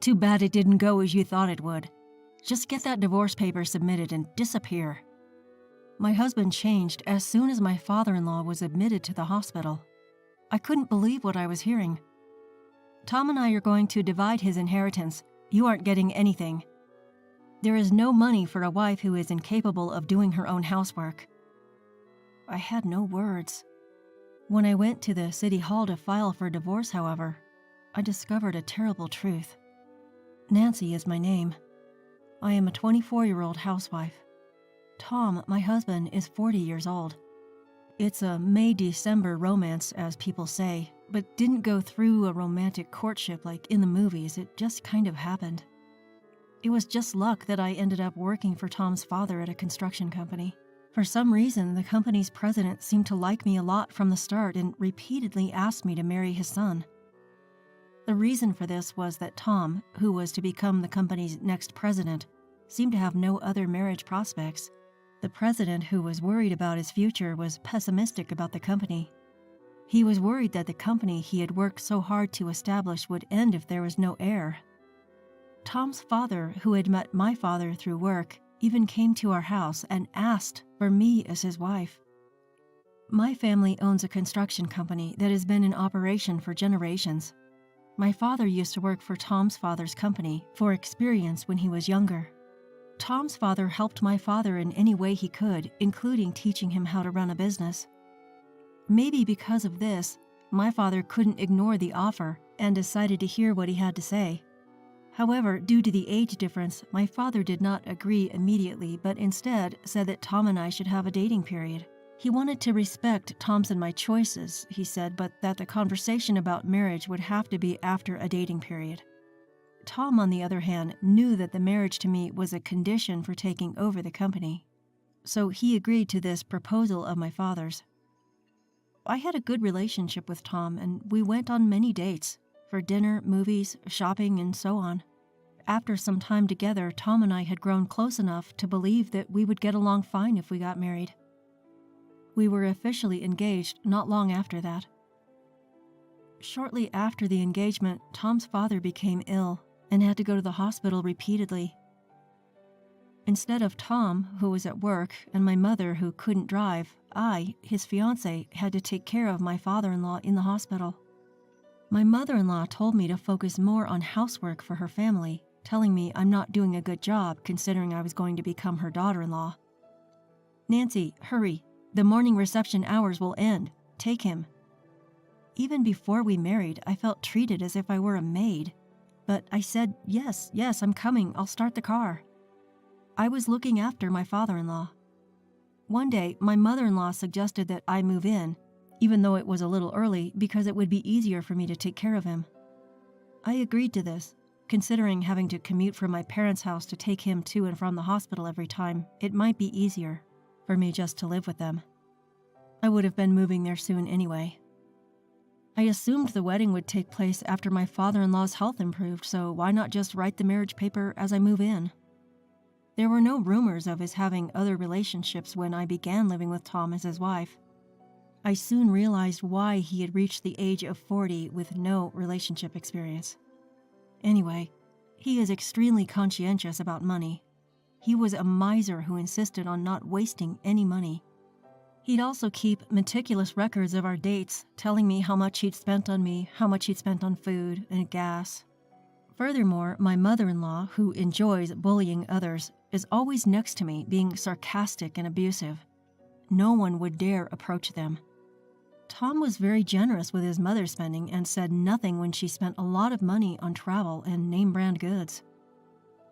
Too bad it didn't go as you thought it would. Just get that divorce paper submitted and disappear. My husband changed as soon as my father-in-law was admitted to the hospital. I couldn't believe what I was hearing. Tom and I are going to divide his inheritance. You aren't getting anything. There is no money for a wife who is incapable of doing her own housework. I had no words. When I went to the city hall to file for divorce, however, I discovered a terrible truth. Nancy is my name. I am a 24-year-old housewife. Tom, my husband, is 40 years old. It's a May-December romance, as people say, but didn't go through a romantic courtship like in the movies. It just kind of happened. It was just luck that I ended up working for Tom's father at a construction company. For some reason, the company's president seemed to like me a lot from the start and repeatedly asked me to marry his son. The reason for this was that Tom, who was to become the company's next president, seemed to have no other marriage prospects. The president, who was worried about his future, was pessimistic about the company. He was worried that the company he had worked so hard to establish would end if there was no heir. Tom's father, who had met my father through work, even came to our house and asked for me as his wife. My family owns a construction company that has been in operation for generations. My father used to work for Tom's father's company for experience when he was younger. Tom's father helped my father in any way he could, including teaching him how to run a business. Maybe because of this, my father couldn't ignore the offer and decided to hear what he had to say. However, due to the age difference, my father did not agree immediately, but instead said that Tom and I should have a dating period. He wanted to respect Tom's and my choices, he said, but that the conversation about marriage would have to be after a dating period. Tom, on the other hand, knew that the marriage to me was a condition for taking over the company. So he agreed to this proposal of my father's. I had a good relationship with Tom, and we went on many dates, for dinner, movies, shopping, and so on. After some time together, Tom and I had grown close enough to believe that we would get along fine if we got married. We were officially engaged not long after that. Shortly after the engagement, Tom's father became ill and had to go to the hospital repeatedly. Instead of Tom, who was at work, and my mother, who couldn't drive, I, his fiancé, had to take care of my father-in-law in the hospital. My mother-in-law told me to focus more on housework for her family, telling me I'm not doing a good job considering I was going to become her daughter-in-law. "Nancy, hurry. The morning reception hours will end. Take him." Even before we married, I felt treated as if I were a maid. But I said, yes, I'm coming. I'll start the car. I was looking after my father-in-law. One day, my mother-in-law suggested that I move in, even though it was a little early, because it would be easier for me to take care of him. I agreed to this, considering having to commute from my parents' house to take him to and from the hospital every time. It might be easier for me just to live with them. I would have been moving there soon anyway. I assumed the wedding would take place after my father-in-law's health improved, so why not just write the marriage paper as I move in? There were no rumors of his having other relationships when I began living with Tom as his wife. I soon realized why he had reached the age of 40 with no relationship experience. Anyway, he is extremely conscientious about money. He was a miser who insisted on not wasting any money. He'd also keep meticulous records of our dates, telling me how much he'd spent on me, how much he'd spent on food and gas. Furthermore, my mother-in-law, who enjoys bullying others, is always next to me, being sarcastic and abusive. No one would dare approach them. Tom was very generous with his mother's spending and said nothing when she spent a lot of money on travel and name-brand goods.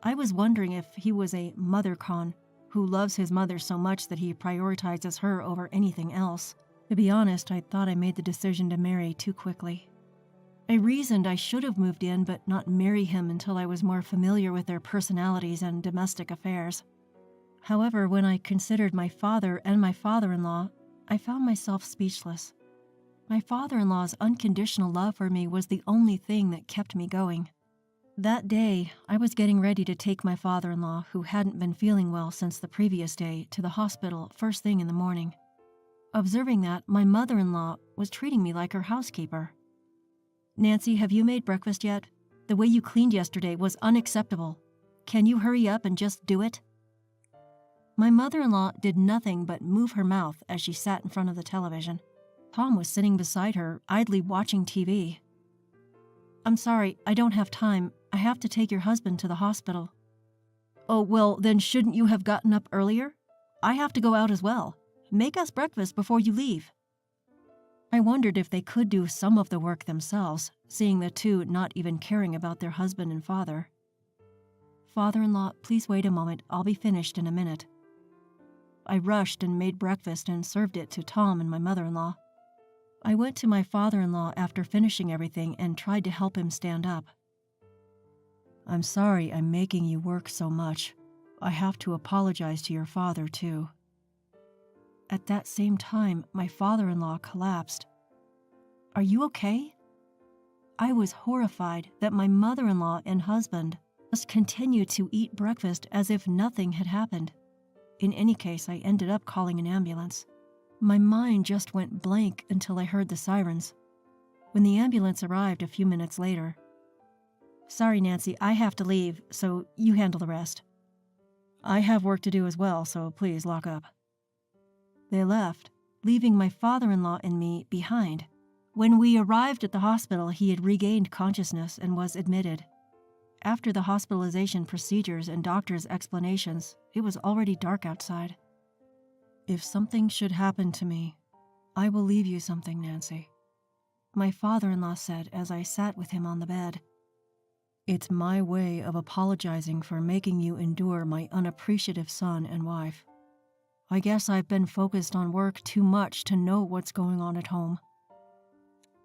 I was wondering if he was a mother con who loves his mother so much that he prioritizes her over anything else. To be honest, I thought I made the decision to marry too quickly. I reasoned I should have moved in but not marry him until I was more familiar with their personalities and domestic affairs. However, when I considered my father and my father-in-law, I found myself speechless. My father-in-law's unconditional love for me was the only thing that kept me going. That day, I was getting ready to take my father-in-law, who hadn't been feeling well since the previous day, to the hospital first thing in the morning. Observing that, my mother-in-law was treating me like her housekeeper. "Nancy, have you made breakfast yet? The way you cleaned yesterday was unacceptable. Can you hurry up and just do it?" My mother-in-law did nothing but move her mouth as she sat in front of the television. Tom was sitting beside her, idly watching TV. "I'm sorry, I don't have time. I have to take your husband to the hospital." "Oh, well, then shouldn't you have gotten up earlier? I have to go out as well. Make us breakfast before you leave." I wondered if they could do some of the work themselves, seeing the two not even caring about their husband and father. "Father-in-law, please wait a moment. I'll be finished in a minute." I rushed and made breakfast and served it to Tom and my mother-in-law. I went to my father-in-law after finishing everything and tried to help him stand up. "I'm sorry I'm making you work so much. I have to apologize to your father, too." At that same time, my father-in-law collapsed. "Are you okay?" I was horrified that my mother-in-law and husband just continued to eat breakfast as if nothing had happened. In any case, I ended up calling an ambulance. My mind just went blank until I heard the sirens. When the ambulance arrived a few minutes later, "Sorry, Nancy, I have to leave, so you handle the rest." "I have work to do as well, so please lock up." They left, leaving my father-in-law and me behind. When we arrived at the hospital, he had regained consciousness and was admitted. After the hospitalization procedures and doctor's explanations, it was already dark outside. "If something should happen to me, I will leave you something, Nancy," my father-in-law said as I sat with him on the bed. "It's my way of apologizing for making you endure my unappreciative son and wife. I guess I've been focused on work too much to know what's going on at home."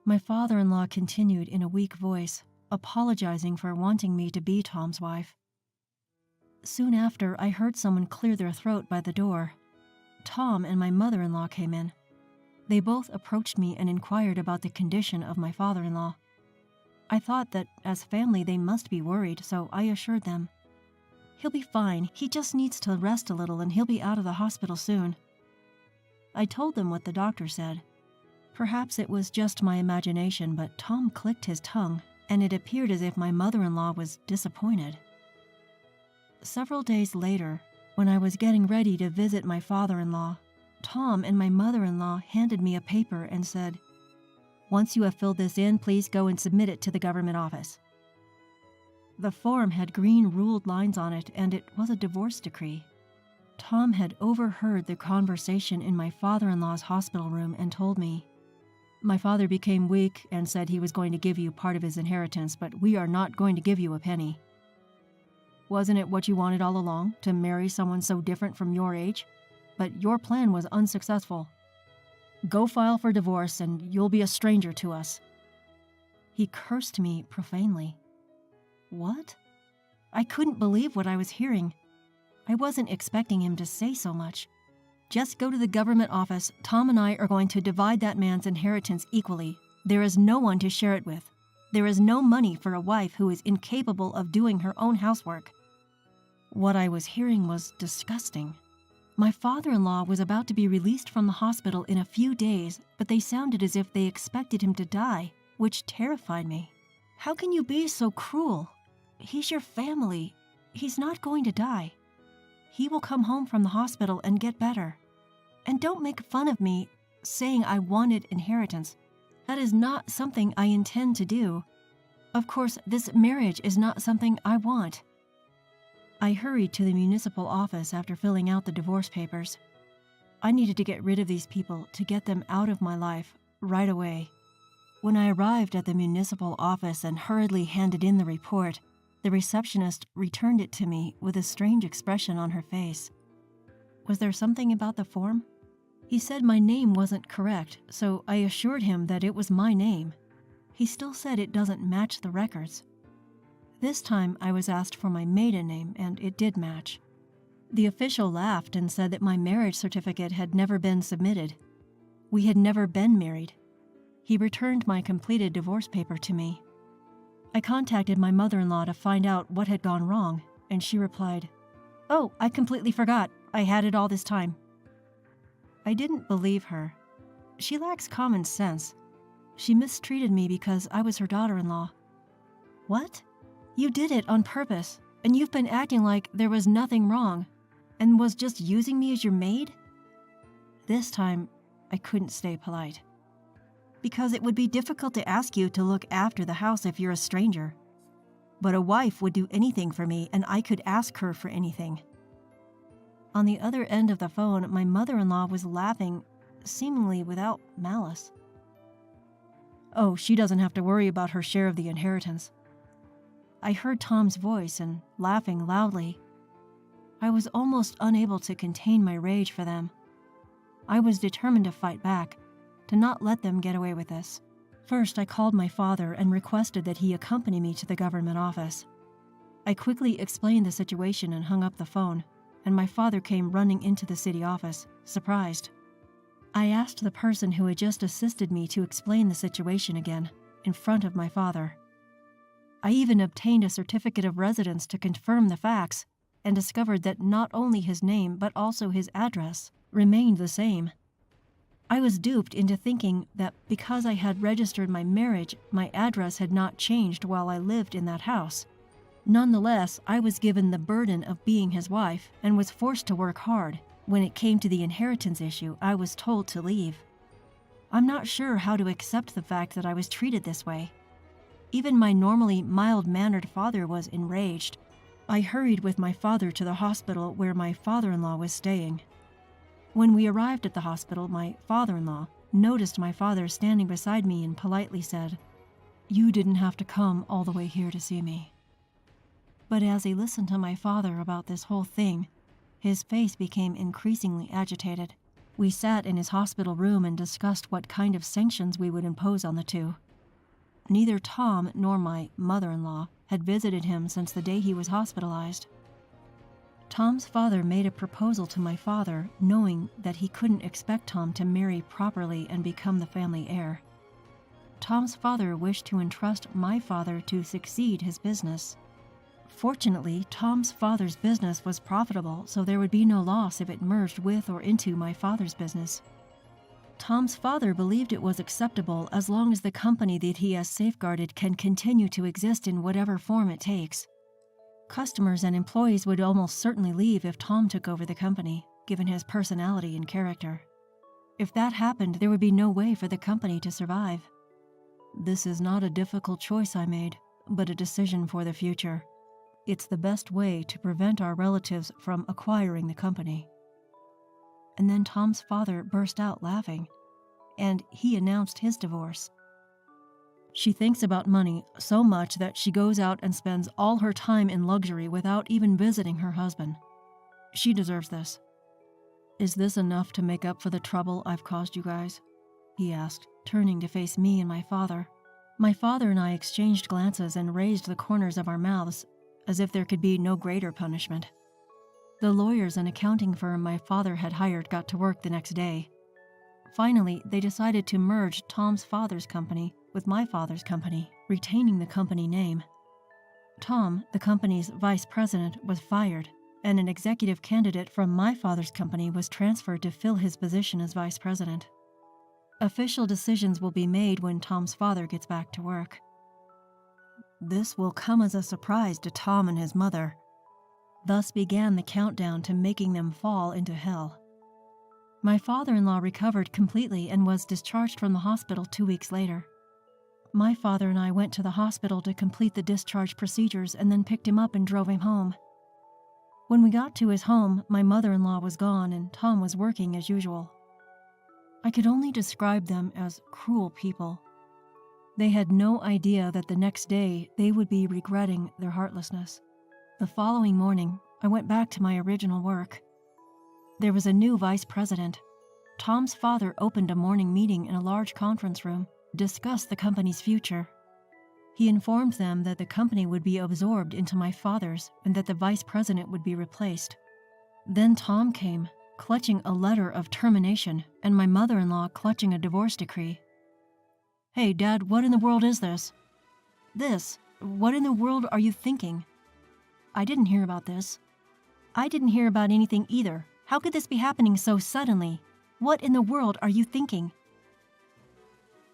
My father-in-law continued in a weak voice, apologizing for wanting me to be Tom's wife. Soon after, I heard someone clear their throat by the door. Tom and my mother-in-law came in. They both approached me and inquired about the condition of my father-in-law. I thought that as family they must be worried, so I assured them. "He'll be fine. He just needs to rest a little and he'll be out of the hospital soon." I told them what the doctor said. Perhaps it was just my imagination, but Tom clicked his tongue, and it appeared as if my mother-in-law was disappointed. Several days later, when I was getting ready to visit my father-in-law, Tom and my mother-in-law handed me a paper and said, "Once you have filled this in, please go and submit it to the government office." The form had green ruled lines on it, and it was a divorce decree. Tom had overheard the conversation in my father-in-law's hospital room and told me, "My father became weak and said he was going to give you part of his inheritance, but we are not going to give you a penny. Wasn't it what you wanted all along, to marry someone so different from your age? But your plan was unsuccessful. Go file for divorce and you'll be a stranger to us." He cursed me profanely. What? I couldn't believe what I was hearing. I wasn't expecting him to say so much. "Just go to the government office. Tom and I are going to divide that man's inheritance equally. There is no one to share it with. There is no money for a wife who is incapable of doing her own housework." What I was hearing was disgusting. My father-in-law was about to be released from the hospital in a few days, but they sounded as if they expected him to die, which terrified me. How can you be so cruel? He's your family. He's not going to die. He will come home from the hospital and get better. And don't make fun of me saying I wanted inheritance. That is not something I intend to do. Of course, this marriage is not something I want. I hurried to the municipal office after filling out the divorce papers. I needed to get rid of these people to get them out of my life right away. When I arrived at the municipal office and hurriedly handed in the report, the receptionist returned it to me with a strange expression on her face. Was there something about the form? He said my name wasn't correct, so I assured him that it was my name. He still said it doesn't match the records. This time I was asked for my maiden name, and it did match. The official laughed and said that my marriage certificate had never been submitted. We had never been married. He returned my completed divorce paper to me. I contacted my mother-in-law to find out what had gone wrong, and she replied, "Oh, I completely forgot. I had it all this time." I didn't believe her. She lacks common sense. She mistreated me because I was her daughter-in-law. What? You did it on purpose, and you've been acting like there was nothing wrong, and was just using me as your maid? This time, I couldn't stay polite. Because it would be difficult to ask you to look after the house if you're a stranger. But a wife would do anything for me, and I could ask her for anything. On the other end of the phone, my mother-in-law was laughing, seemingly without malice. Oh, she doesn't have to worry about her share of the inheritance. I heard Tom's voice and laughing loudly. I was almost unable to contain my rage for them. I was determined to fight back, to not let them get away with this. First, I called my father and requested that he accompany me to the government office. I quickly explained the situation and hung up the phone, and my father came running into the city office, surprised. I asked the person who had just assisted me to explain the situation again, in front of my father. I even obtained a certificate of residence to confirm the facts, and discovered that not only his name but also his address remained the same. I was duped into thinking that because I had registered my marriage, my address had not changed while I lived in that house. Nonetheless, I was given the burden of being his wife and was forced to work hard. When it came to the inheritance issue, I was told to leave. I'm not sure how to accept the fact that I was treated this way. Even my normally mild-mannered father was enraged. I hurried with my father to the hospital where my father-in-law was staying. When we arrived at the hospital, my father-in-law noticed my father standing beside me and politely said, "You didn't have to come all the way here to see me." But as he listened to my father about this whole thing, his face became increasingly agitated. We sat in his hospital room and discussed what kind of sanctions we would impose on the two. Neither Tom nor my mother-in-law had visited him since the day he was hospitalized. Tom's father made a proposal to my father, knowing that he couldn't expect Tom to marry properly and become the family heir. Tom's father wished to entrust my father to succeed his business. Fortunately, Tom's father's business was profitable, so there would be no loss if it merged with or into my father's business. Tom's father believed it was acceptable as long as the company that he has safeguarded can continue to exist in whatever form it takes. Customers and employees would almost certainly leave if Tom took over the company, given his personality and character. If that happened, there would be no way for the company to survive. This is not a difficult choice I made, but a decision for the future. It's the best way to prevent our relatives from acquiring the company. And then Tom's father burst out laughing, and he announced his divorce. She thinks about money so much that she goes out and spends all her time in luxury without even visiting her husband. She deserves this. Is this enough to make up for the trouble I've caused you guys? He asked, turning to face me and my father. My father and I exchanged glances and raised the corners of our mouths, as if there could be no greater punishment. The lawyers and accounting firm my father had hired got to work the next day. Finally, they decided to merge Tom's father's company with my father's company, retaining the company name. Tom, the company's vice president, was fired, and an executive candidate from my father's company was transferred to fill his position as vice president. Official decisions will be made when Tom's father gets back to work. This will come as a surprise to Tom and his mother. Thus began the countdown to making them fall into hell. My father-in-law recovered completely and was discharged from the hospital 2 weeks later. My father and I went to the hospital to complete the discharge procedures and then picked him up and drove him home. When we got to his home, my mother-in-law was gone and Tom was working as usual. I could only describe them as cruel people. They had no idea that the next day they would be regretting their heartlessness. The following morning, I went back to my original work. There was a new vice president. Tom's father opened a morning meeting in a large conference room, discussed the company's future. He informed them that the company would be absorbed into my father's and that the vice president would be replaced. Then Tom came, clutching a letter of termination, and my mother-in-law clutching a divorce decree. "Hey, Dad, what in the world is this?" "This? What in the world are you thinking?" "I didn't hear about this." "I didn't hear about anything either. How could this be happening so suddenly? What in the world are you thinking?"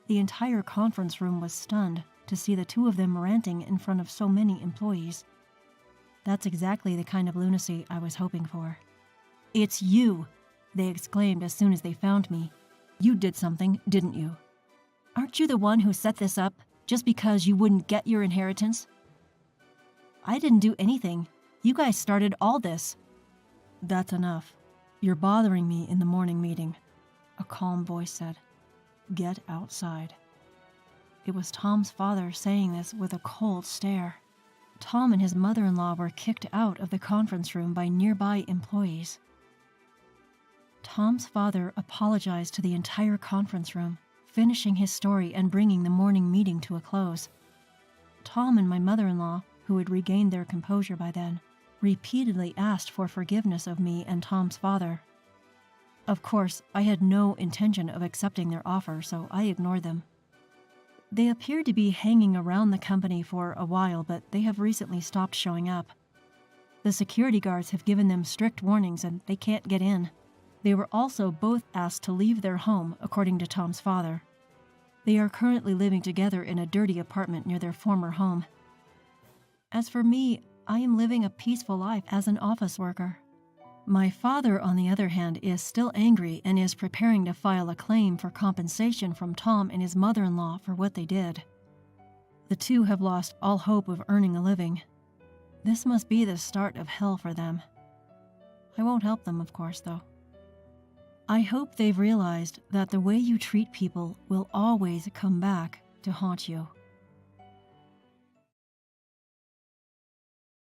The entire conference room was stunned, to see the two of them ranting in front of so many employees. That's exactly the kind of lunacy I was hoping for. "It's you!" they exclaimed as soon as they found me. "You did something, didn't you? Aren't you the one who set this up just because you wouldn't get your inheritance?" "I didn't do anything. You guys started all this." "That's enough. You're bothering me in the morning meeting," a calm voice said. "Get outside." It was Tom's father saying this with a cold stare. Tom and his mother-in-law were kicked out of the conference room by nearby employees. Tom's father apologized to the entire conference room, finishing his story and bringing the morning meeting to a close. Tom and my mother-in-law, who had regained their composure by then, repeatedly asked for forgiveness of me and Tom's father. Of course, I had no intention of accepting their offer, so I ignored them. They appeared to be hanging around the company for a while, but they have recently stopped showing up. The security guards have given them strict warnings and they can't get in. They were also both asked to leave their home, according to Tom's father. They are currently living together in a dirty apartment near their former home. As for me, I am living a peaceful life as an office worker. My father, on the other hand, is still angry and is preparing to file a claim for compensation from Tom and his mother-in-law for what they did. The two have lost all hope of earning a living. This must be the start of hell for them. I won't help them, of course, though. I hope they've realized that the way you treat people will always come back to haunt you.